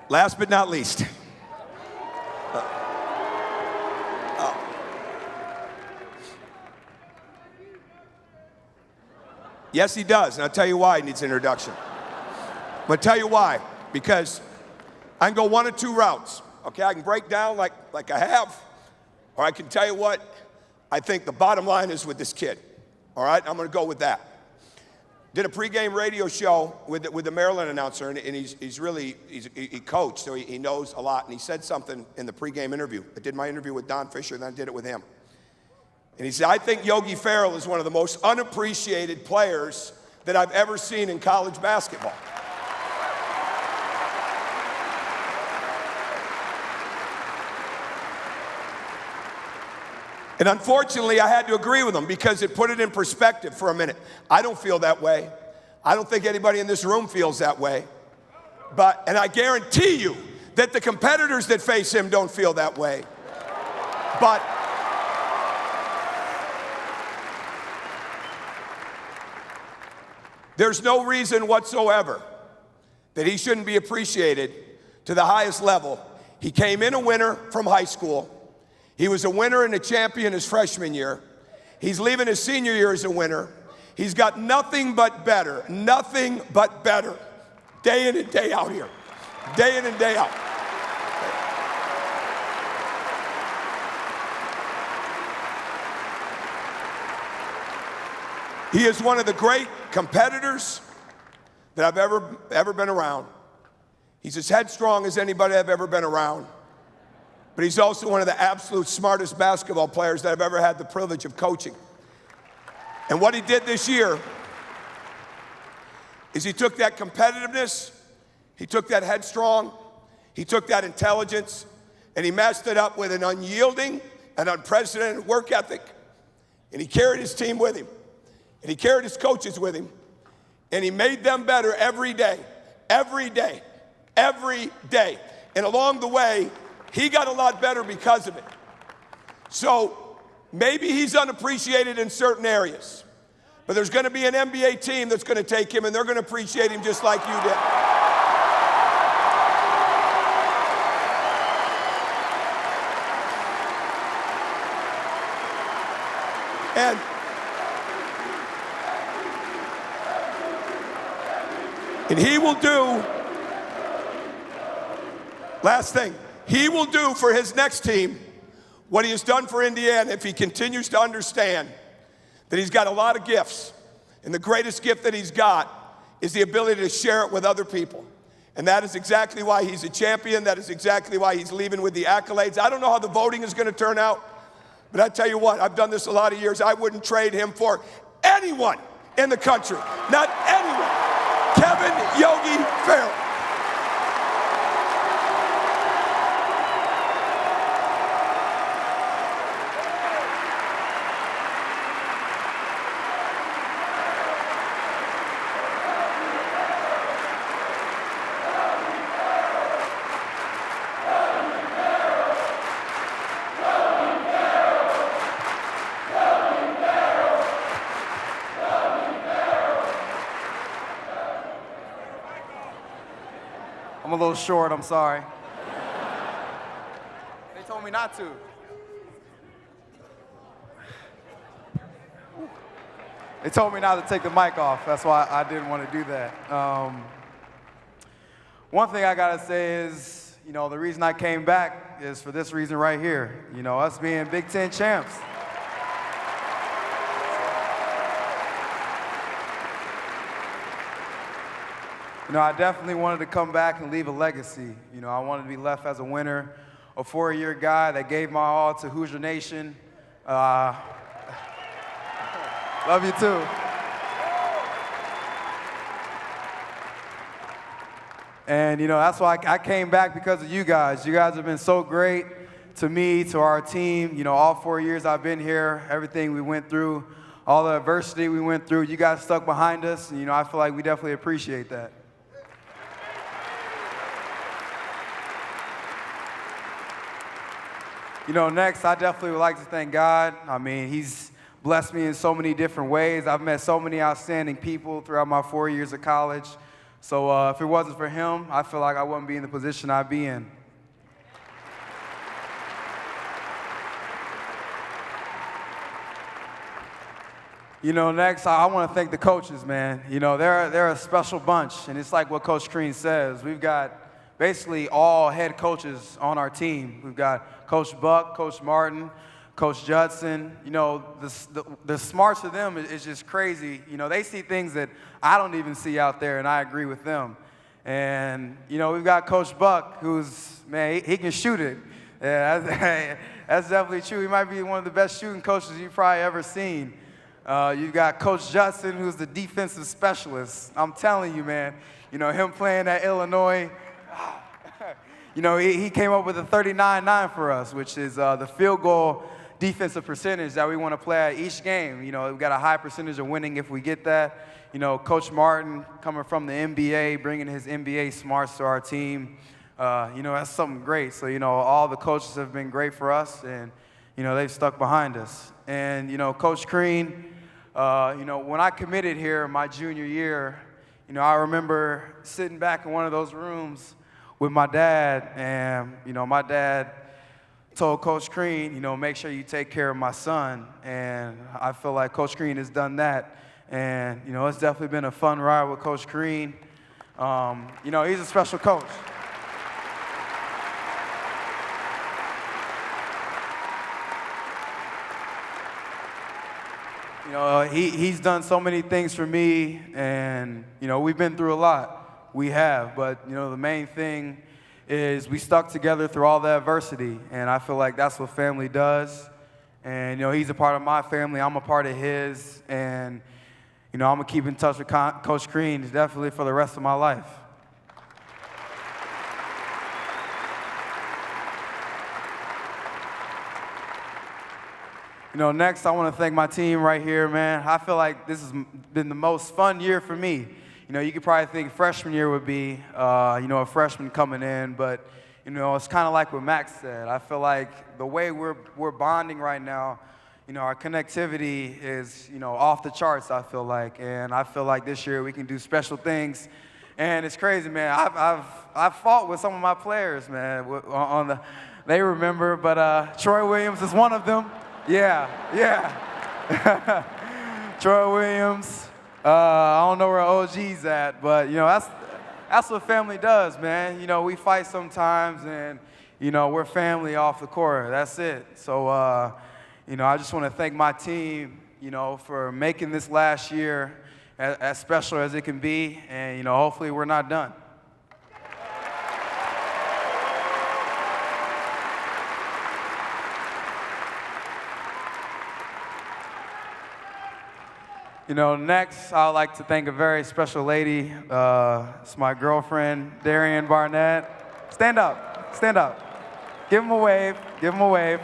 Last but not least. Yes, he does, and I'll tell you why he needs an introduction. I'm gonna tell you why, because I can go one of two routes, okay? I can break down like I have, or I can tell you what I think the bottom line is with this kid, all right? I'm gonna go with that. Did a pregame radio show with the Maryland announcer, and he coached, so he knows a lot, and he said something in the pregame interview. I did my interview with Don Fisher, and then I did it with him. And he said, I think Yogi Ferrell is one of the most unappreciated players that I've ever seen in college basketball. And unfortunately, I had to agree with him because it put it in perspective for a minute. I don't feel that way. I don't think anybody in this room feels that way. And I guarantee you that the competitors that face him don't feel that way. But there's no reason whatsoever that he shouldn't be appreciated to the highest level. He came in a winner from high school. He was a winner and a champion his freshman year. He's leaving his senior year as a winner. He's got nothing but better, day in and day out here, day in and day out. He is one of the great competitors that I've ever been around. He's as headstrong as anybody I've ever been around. But he's also one of the absolute smartest basketball players that I've ever had the privilege of coaching. And what he did this year is he took that competitiveness, he took that headstrong, he took that intelligence, and he matched it up with an unyielding and unprecedented work ethic. And he carried his team with him. And he carried his coaches with him. And he made them better every day, every day, every day. And along the way, he got a lot better because of it. So maybe he's unappreciated in certain areas, but there's going to be an NBA team that's going to take him, and they're going to appreciate him just like you did. And he will do, last thing, he will do for his next team what he has done for Indiana if he continues to understand that he's got a lot of gifts. And the greatest gift that he's got is the ability to share it with other people. And that is exactly why he's a champion. That is exactly why he's leaving with the accolades. I don't know how the voting is going to turn out, but I tell you what, I've done this a lot of years. I wouldn't trade him for anyone in the country. Not anyone. Kevin Yogi Ferrell. I'm a little short, I'm sorry. They told me not to. They told me not to take the mic off. That's why I didn't want to do that. One thing I gotta say is, the reason I came back is for this reason right here. Us being Big Ten champs. I definitely wanted to come back and leave a legacy. I wanted to be left as a winner, a 4-year guy that gave my all to Hoosier Nation. Love you too. And that's why I came back, because of you guys. You guys have been so great to me, to our team. All 4 years I've been here, everything we went through, all the adversity we went through, you guys stuck behind us. And, I feel like we definitely appreciate that. Next, I definitely would like to thank God. He's blessed me in so many different ways. I've met so many outstanding people throughout my 4 years of college. So if it wasn't for him, I feel like I wouldn't be in the position I'd be in. Next, I want to thank the coaches, man. They're a special bunch, and it's like what Coach Crean says. We've got basically all head coaches on our team. We've got Coach Buck, Coach Martin, Coach Judson. The smarts of them is just crazy. They see things that I don't even see out there, and I agree with them. And, we've got Coach Buck, who's, man, he can shoot it. Yeah, that's definitely true. He might be one of the best shooting coaches you've probably ever seen. You've got Coach Judson, who's the defensive specialist. I'm telling you, man, him playing at Illinois, he came up with a 39-9 for us, which is the field goal defensive percentage that we want to play at each game. We've got a high percentage of winning if we get that. Coach Martin coming from the NBA, bringing his NBA smarts to our team. That's something great. So, all the coaches have been great for us, and, they've stuck behind us. And, Coach Crean, when I committed here my junior year, I remember sitting back in one of those rooms with my dad, and, my dad told Coach Crean, make sure you take care of my son. And I feel like Coach Crean has done that. And, it's definitely been a fun ride with Coach Crean. He's a special coach. He's done so many things for me, and, we've been through a lot. We have, but, the main thing is we stuck together through all the adversity, and I feel like that's what family does. And, he's a part of my family, I'm a part of his, and, I'm going to keep in touch with Coach Crean definitely for the rest of my life. Next, I want to thank my team right here, man. I feel like this has been the most fun year for me. You could probably think freshman year would be, a freshman coming in, but, it's kind of like what Max said. I feel like the way we're bonding right now, our connectivity is, off the charts, I feel like. And I feel like this year we can do special things. And it's crazy, man. I've fought with some of my players, man, they remember, but Troy Williams is one of them. Yeah. Troy Williams. I don't know where OG's at, but, that's what family does, man. We fight sometimes, and, we're family off the court. That's it. So, I just want to thank my team, for making this last year as special as it can be, and, hopefully we're not done. Next, I'd like to thank a very special lady. It's my girlfriend, Darian Barnett. Stand up. Give him a wave.